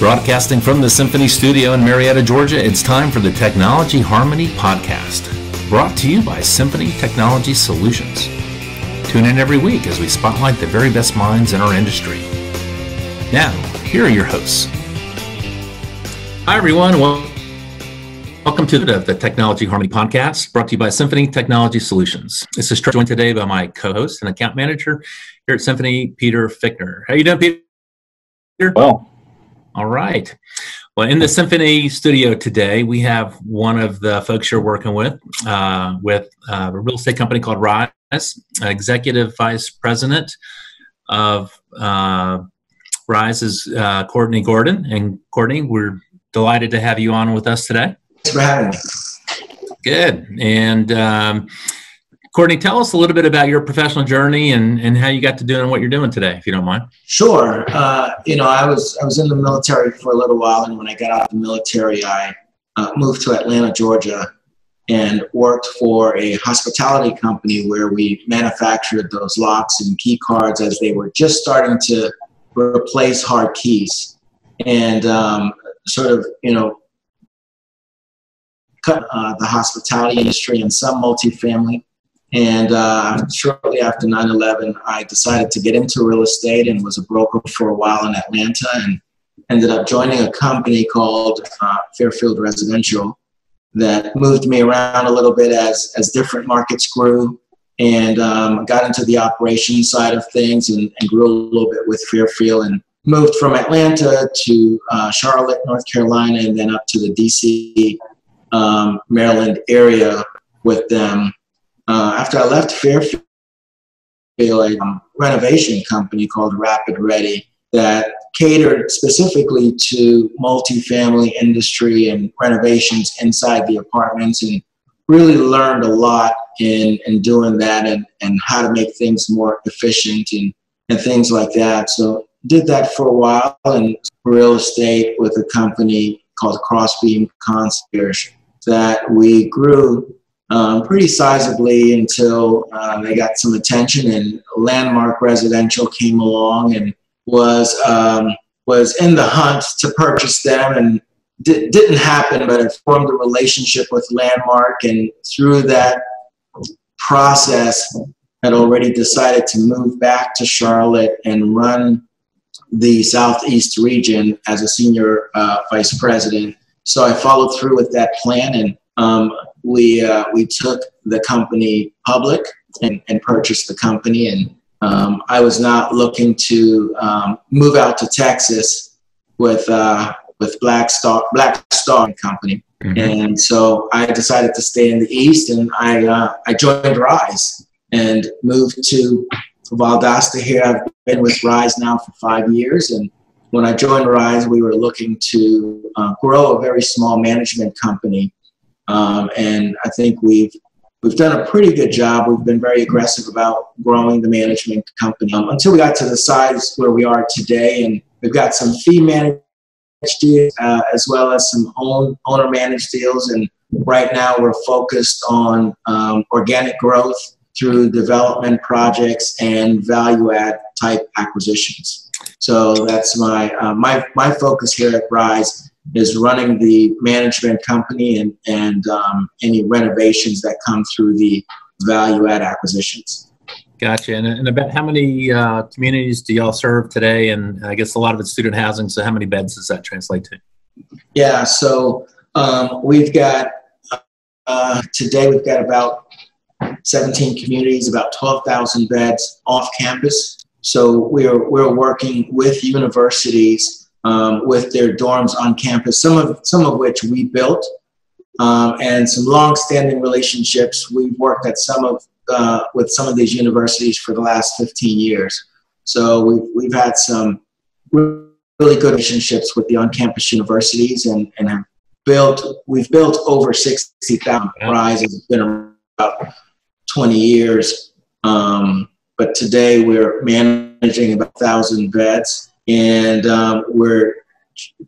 Broadcasting from the Symphony studio in Marietta, Georgia, it's time for the Technology Harmony podcast, brought to you by Symphony Technology Solutions. Tune in every week as we spotlight the very best minds in our industry. Now, here are your hosts. Hi, everyone. Welcome to the Technology Harmony podcast, brought to you by Symphony Technology Solutions. This is joined today by my co-host and account manager here at Symphony, Peter Fickner. How you doing, Peter? Well. All right. Well, in the Symphony studio today, we have one of the folks you're working with a real estate company called Rise, Executive Vice President of Rise is Courtney Gordon. And Courtney, we're delighted to have you on with us today. Thanks for having me. Good. And Courtney, tell us a little bit about your professional journey and how you got to doing what you're doing today, if you don't mind. Sure. I was in the military for a little while, and when I got out of the military, I moved to Atlanta, Georgia, and worked for a hospitality company where we manufactured those locks and key cards as they were just starting to replace hard keys, and cut the hospitality industry and some multifamily. And shortly after 9/11, I decided to get into real estate and was a broker for a while in Atlanta, and ended up joining a company called Fairfield Residential that moved me around a little bit as different markets grew, and got into the operations side of things and grew a little bit with Fairfield, and moved from Atlanta to Charlotte, North Carolina, and then up to the DC, Maryland area with them. After I left Fairfield, a renovation company called Rapid Ready that catered specifically to multifamily industry and renovations inside the apartments, and really learned a lot in doing that and how to make things more efficient and things like that. So did that for a while in real estate with a company called Crossbeam Concierge that we grew pretty sizably until they got some attention, and Landmark Residential came along and was in the hunt to purchase them, and didn't happen, but I formed a relationship with Landmark, and through that process had already decided to move back to Charlotte and run the Southeast region as a senior vice president. So I followed through with that plan, and we took the company public and purchased the company. And I was not looking to move out to Texas with Black Star Company. Mm-hmm. And so I decided to stay in the East, and I joined Rise and moved to Valdosta here. I've been with Rise now for 5 years. And when I joined Rise, we were looking to grow a very small management company. And I think we've done a pretty good job. We've been very aggressive about growing the management company until we got to the size where we are today. And we've got some fee managed deals as well as some owner managed deals. And right now we're focused on organic growth through development projects and value add type acquisitions. So that's my focus here at Rise, is running the management company and any renovations that come through the value add acquisitions. Gotcha. And about how many communities do y'all serve today? And I guess a lot of it's student housing. So how many beds does that translate to? Yeah. So we've got today we've got about 17 communities, about 12,000 beds off campus. So we're working with universities with their dorms on campus, some of which we built, and some long-standing relationships. We've worked at with some of these universities for the last 15 years. So we've had some really good relationships with the on-campus universities, and we've built over 60,000. Rise has been about 20 years, but today we're managing about 1,000 beds. And we're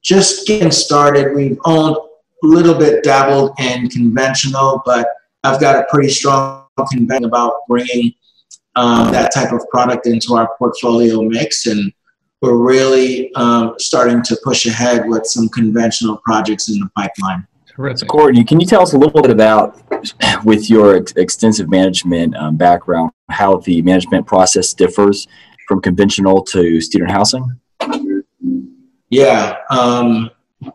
just getting started. We've owned a little bit, dabbled in conventional, but I've got a pretty strong conviction about bringing that type of product into our portfolio mix. And we're really starting to push ahead with some conventional projects in the pipeline. Terrific. Courtney, can you tell us a little bit about, with your extensive management background, how the management process differs from conventional to student housing? Yeah,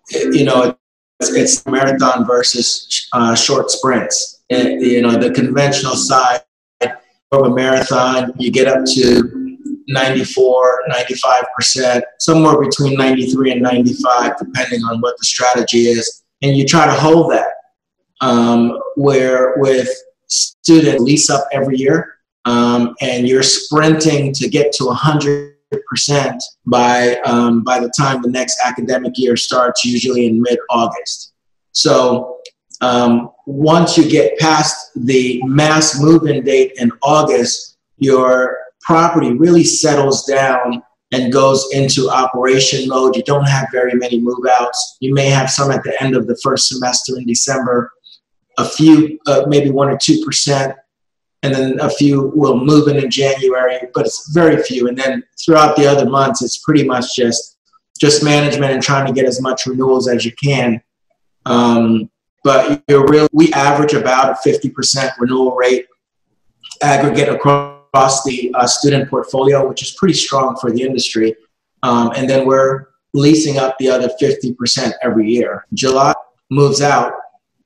it's marathon versus short sprints. The conventional side of a marathon, you get up to 94, 95%, somewhere between 93 and 95, depending on what the strategy is. And you try to hold that, where with students lease up every year, and you're sprinting to get to 100% by the time the next academic year starts, usually in mid-August. So once you get past the mass move-in date in August, your property really settles down and goes into operation mode. You don't have very many move-outs. You may have some at the end of the first semester in December, a few, maybe 1 or 2%, and then a few will move in January, but it's very few. And then throughout the other months, it's pretty much just management and trying to get as much renewals as you can. But we average about a 50% renewal rate aggregate across the student portfolio, which is pretty strong for the industry. And then we're leasing up the other 50% every year. July moves out,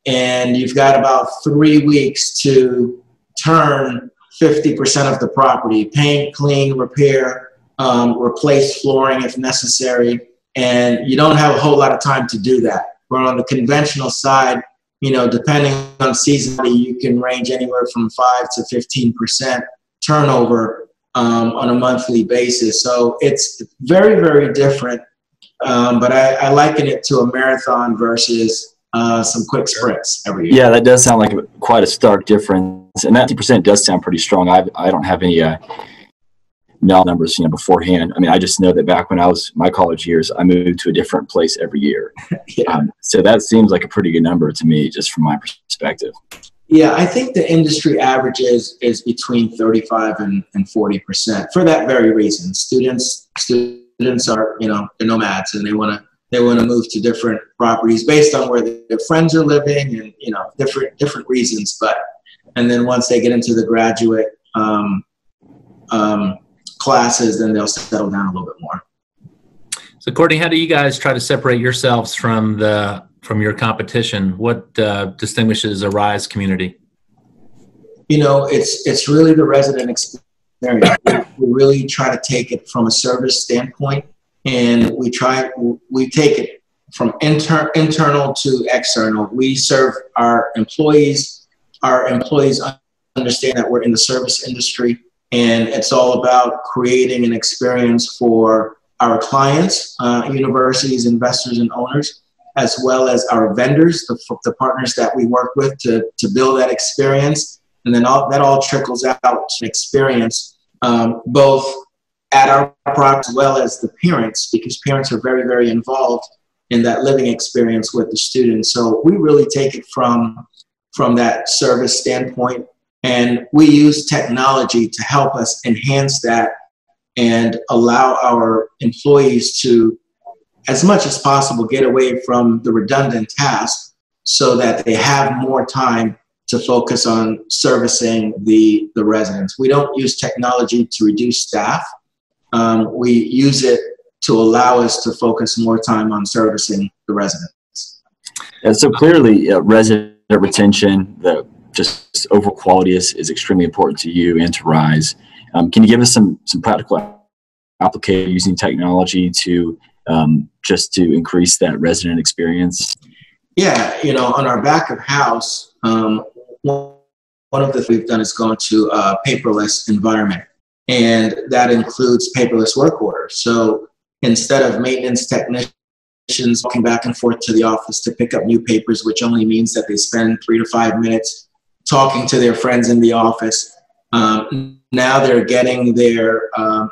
and you've got about 3 weeks to turn 50% of the property, paint, clean, repair, replace flooring if necessary. And you don't have a whole lot of time to do that. Where on the conventional side, depending on seasonality, you can range anywhere from 5 to 15% turnover on a monthly basis. So it's very, very different. But I liken it to a marathon versus some quick sprints every year. Yeah, that does sound like quite a stark difference. And that 50% does sound pretty strong. I don't have any numbers, beforehand. I mean, I just know that back when I was my college years, I moved to a different place every year. Yeah. So that seems like a pretty good number to me, just from my perspective. Yeah, I think the industry average is between 35 and 40% for that very reason. Students are, they're nomads, and they want to move to different properties based on where their friends are living, and different reasons. And then once they get into the graduate classes, then they'll settle down a little bit more. So, Courtney, how do you guys try to separate yourselves from your competition? What distinguishes a RISE community? It's really the resident experience. We really try to take it from a service standpoint, and we take it from internal to external. We serve our employees. Our employees understand that we're in the service industry, and it's all about creating an experience for our clients, universities, investors, and owners, as well as our vendors, the partners that we work with to build that experience. And then that all trickles out to experience, both at our product as well as the parents, because parents are very, very involved in that living experience with the students. So we really take it from that service standpoint, and we use technology to help us enhance that and allow our employees to, as much as possible, get away from the redundant tasks so that they have more time to focus on servicing the residents. We don't use technology to reduce staff. We use it to allow us to focus more time on servicing the residents. And so clearly, resident retention, the just overall quality is extremely important to you and to RISE. Can you give us some practical application using technology to just to increase that resident experience? Yeah, on our back of house, one of the things we've done is gone to a paperless environment, and that includes paperless work orders. So instead of maintenance technicians walking back and forth to the office to pick up new papers, which only means that they spend 3 to 5 minutes talking to their friends in the office, now they're getting their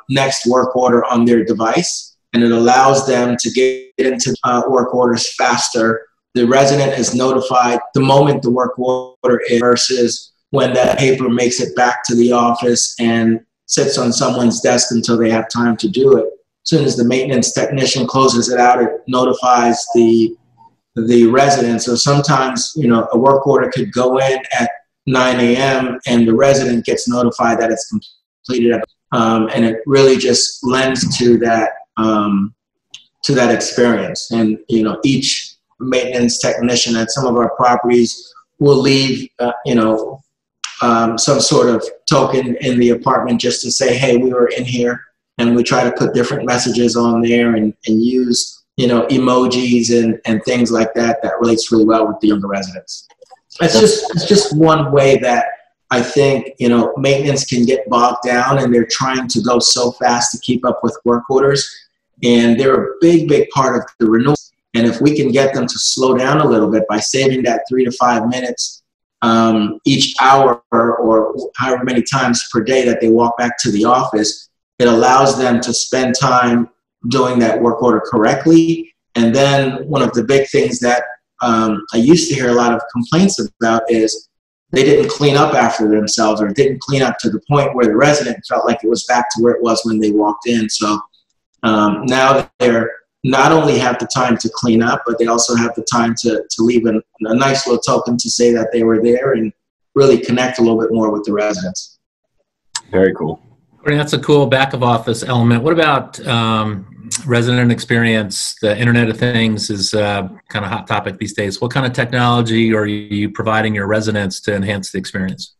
next work order on their device, and it allows them to get into work orders faster. The resident is notified the moment the work order is, versus when that paper makes it back to the office and sits on someone's desk until they have time to do it. soon as the maintenance technician closes it out, it notifies the resident. So sometimes, you know, a work order could go in at 9 a.m. and the resident gets notified that it's completed. And it really just lends to that experience. And, you know, each maintenance technician at some of our properties will leave, some sort of token in the apartment just to say, hey, we were in here. And we try to put different messages on there and use, you know, emojis and things like that relates really well with the younger residents. It's just one way that I think, you know, maintenance can get bogged down, and they're trying to go so fast to keep up with work orders. And they're a big, big part of the renewal. And if we can get them to slow down a little bit by saving that 3 to 5 minutes each hour or however many times per day that they walk back to the office, it allows them to spend time doing that work order correctly. And then one of the big things that I used to hear a lot of complaints about is they didn't clean up after themselves, or didn't clean up to the point where the resident felt like it was back to where it was when they walked in. So now they're not only have the time to clean up, but they also have the time to leave a nice little token to say that they were there and really connect a little bit more with the residents. Very cool. That's a cool back of office element. What about resident experience? The Internet of Things is kind of a hot topic these days. What kind of technology are you providing your residents to enhance the experience?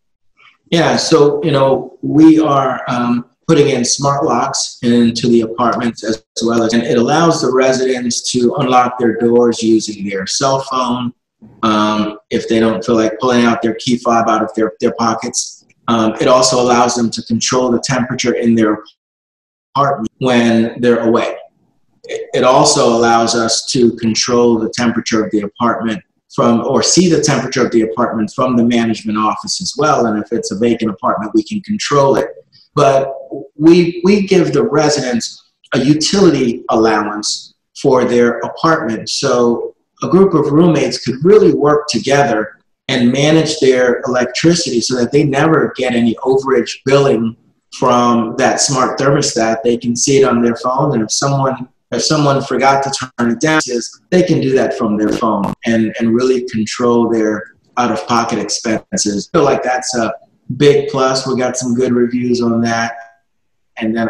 Yeah, so, you know, we are putting in smart locks into the apartments as well as, and it allows the residents to unlock their doors using their cell phone if they don't feel like pulling out their key fob out of their pockets. It also allows them to control the temperature in their apartment when they're away. It also allows us to control the temperature of the apartment or see the temperature of the apartment from the management office as well. And if it's a vacant apartment, we can control it. But we give the residents a utility allowance for their apartment. So a group of roommates could really work together and manage their electricity so that they never get any overage billing from that smart thermostat. They can see it on their phone, and if someone forgot to turn it down, they can do that from their phone and really control their out-of-pocket expenses. I feel like that's a big plus. We got some good reviews on that, and then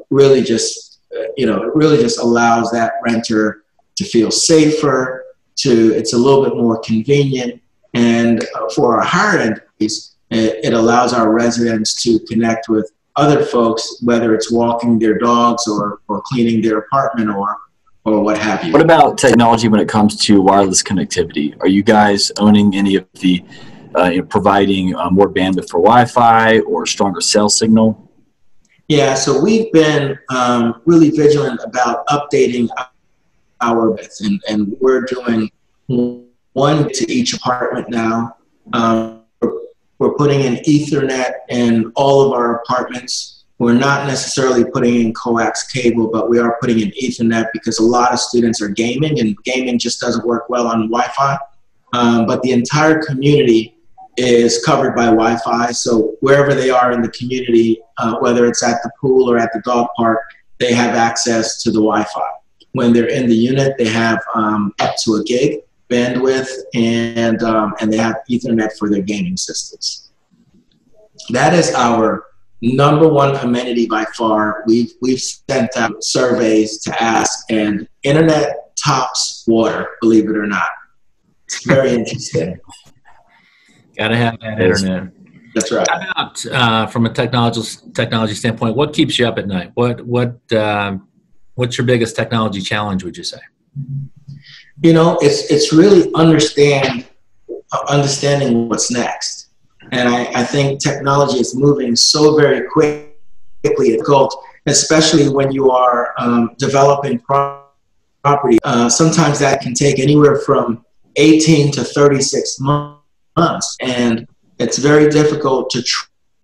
really just it really just allows that renter to feel safer. It's a little bit more convenient, and for our higher end piece, it allows our residents to connect with other folks, whether it's walking their dogs or cleaning their apartment or what have you. What about technology when it comes to wireless connectivity? Are you guys owning any of the providing more bandwidth for Wi-Fi or stronger cell signal? Yeah, so we've been really vigilant about updating our bits, and we're doing one to each apartment now. We're putting in Ethernet in all of our apartments. We're not necessarily putting in coax cable, but we are putting in Ethernet because a lot of students are gaming, and gaming just doesn't work well on Wi-Fi. But the entire community is covered by Wi-Fi, so wherever they are in the community, whether it's at the pool or at the dog park, they have access to the Wi-Fi. When they're in the unit, they have up to a gig bandwidth, and they have Ethernet for their gaming systems. That is our number one amenity by far. We've sent out surveys to ask, and internet tops water, believe it or not. It's very interesting. Got to have that internet. That's right. How about from a technology standpoint, what keeps you up at night? What's your biggest technology challenge, would you say? You know, it's really understanding what's next. And I think technology is moving so very quickly, especially when you are developing property. Sometimes that can take anywhere from 18 to 36 months. And it's very difficult to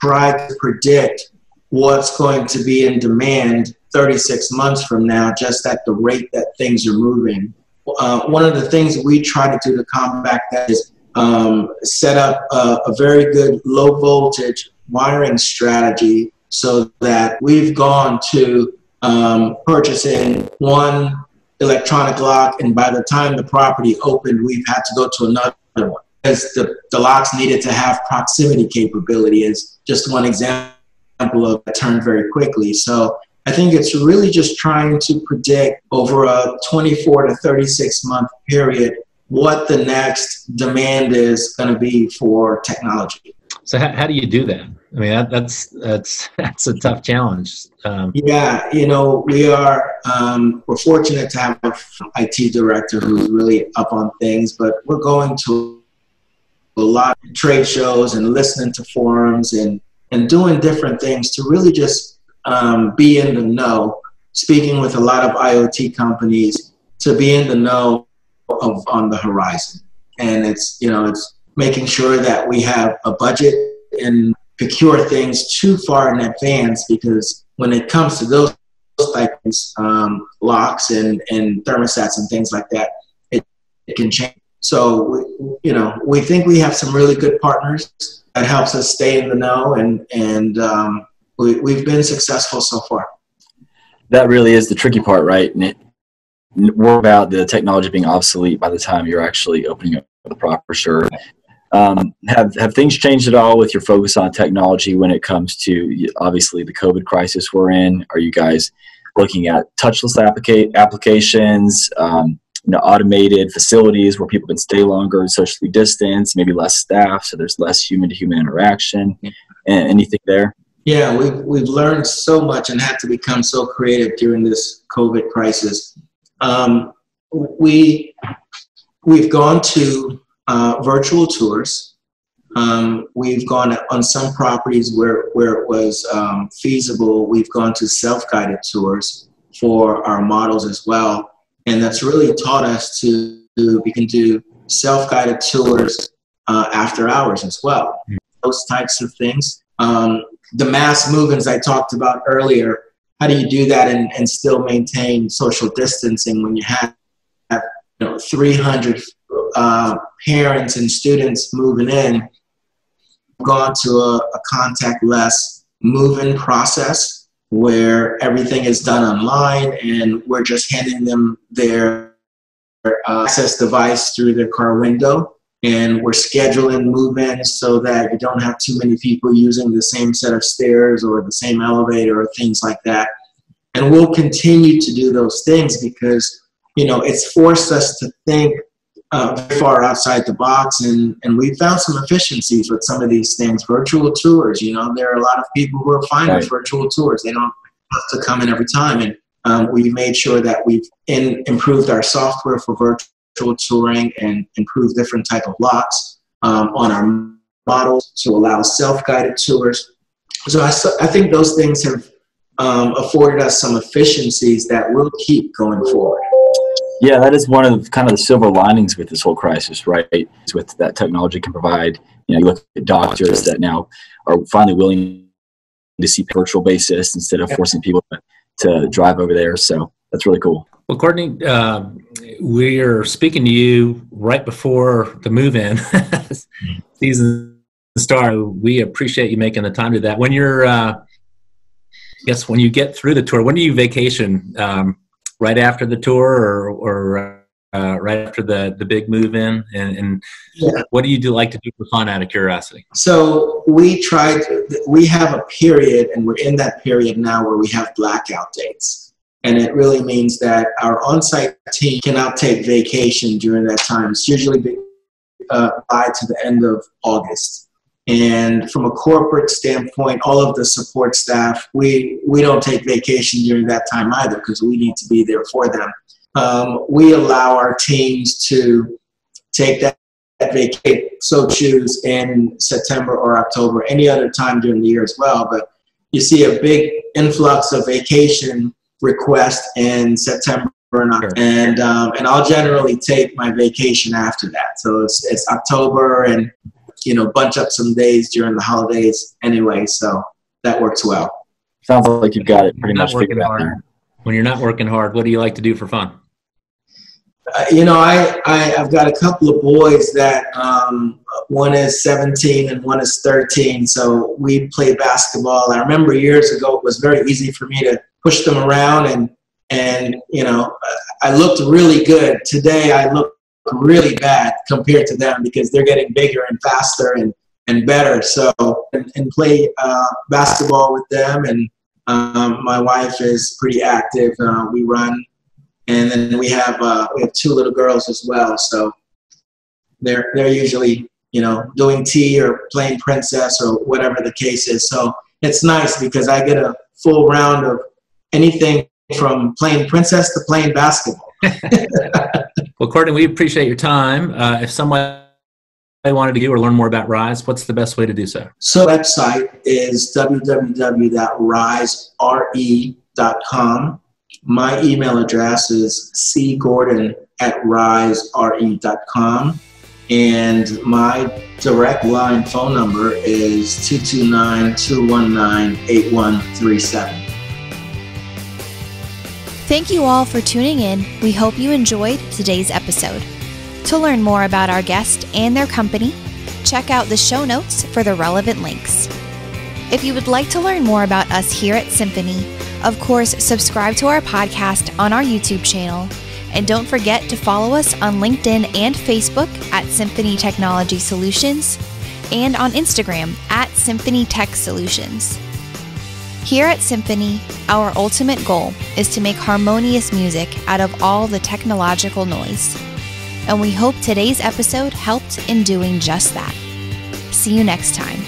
try to predict what's going to be in demand 36 months from now, just at the rate that things are moving. One of the things we try to do to combat that is set up a very good low voltage wiring strategy, so that we've gone to purchasing one electronic lock, and by the time the property opened, we've had to go to another one, because the locks needed to have proximity capability, is just one example of that turned very quickly. So I think it's really just trying to predict over a 24 to 36 month period what the next demand is going to be for technology. So how do you do that? I mean, that's a tough challenge. Yeah, you know, we're fortunate to have an IT director who's really up on things, but we're going to a lot of trade shows and listening to forums and doing different things to really just be in the know, speaking with a lot of IoT companies to be in the know of on the horizon. And it's, you know, it's making sure that we have a budget and procure things too far in advance, because when it comes to those types of locks and thermostats and things like that, it can change. So, we think we have some really good partners that helps us stay in the know, and we've been successful so far. That really is the tricky part, right? And we're about the technology being obsolete by the time you're actually opening up the proper sure. Have things changed at all with your focus on technology when it comes to, obviously, the COVID crisis we're in? Are you guys looking at touchless applications, automated facilities where people can stay longer, socially distanced, maybe less staff, so there's less human-to-human interaction? And anything there? Yeah, we've learned so much and had to become so creative during this COVID crisis. We've gone to virtual tours. We've gone on some properties where it was feasible. We've gone to self-guided tours for our models as well. And that's really taught us we can do self-guided tours after hours as well. Those types of things. The mass movements I talked about earlier, how do you do that and still maintain social distancing when you have 300 parents and students moving in? Gone to a contactless move-in process where everything is done online and we're just handing them their access device through their car window, and we're scheduling move-ins so that you don't have too many people using the same set of stairs or the same elevator or things like that. And we'll continue to do those things because it's forced us to think very far outside the box, and we found some efficiencies with some of these things. Virtual tours, there are a lot of people who are fine with virtual tours. They don't have to come in every time, and we've made sure that we've improved our software for virtual touring and improved different type of locks on our models to allow self-guided tours. So I think those things have afforded us some efficiencies that will keep going forward. Yeah, that is one of kind of the silver linings with this whole crisis, right? Is with that technology can provide. You look at doctors that now are finally willing to see virtual basis instead of forcing people to drive over there. So that's really cool. Well, Courtney, we are speaking to you right before the move-in season start. We appreciate you making the time to do that. When you're, when you get through the tour, when do you vacation? Right after the tour or right after the big move-in? And what do you like to do for fun, out of curiosity? So we have a period, and we're in that period now where we have blackout dates. And it really means that our on-site team cannot take vacation during that time. It's usually by to the end of August. And from a corporate standpoint, all of the support staff, we don't take vacation during that time either because we need to be there for them. We allow our teams to take that vacation, so choose, in September or October, any other time during the year as well. But you see a big influx of vacation requests in September and October. And I'll generally take my vacation after that. So it's October, and bunch up some days during the holidays anyway, so that works well. Sounds like you've got it pretty much figured out there. When you're not working hard, what do you like to do for fun? I've got a couple of boys that one is 17 and one is 13. So we play basketball. I remember years ago, it was very easy for me to push them around and you know, I looked really good. Today I look really bad compared to them because they're getting bigger and faster and better. So, and play basketball with them. And my wife is pretty active. We run, and then we have 2 little girls as well. So they're usually, you know, doing tea or playing princess or whatever the case is. So it's nice because I get a full round of anything from playing princess to playing basketball. Well, Courtney, we appreciate your time. If someone wanted to do or learn more about Rise, what's the best way to do so? So website is www.risere.com. My email address is cgordon@risere.com. And my direct line phone number is 229-219-8137. Thank you all for tuning in. We hope you enjoyed today's episode. To learn more about our guest and their company, check out the show notes for the relevant links. If you would like to learn more about us here at Symphony, of course, subscribe to our podcast on our YouTube channel. And don't forget to follow us on LinkedIn and Facebook at Symphony Technology Solutions and on Instagram at Symphony Tech Solutions. Here at Symphony, our ultimate goal is to make harmonious music out of all the technological noise. And we hope today's episode helped in doing just that. See you next time.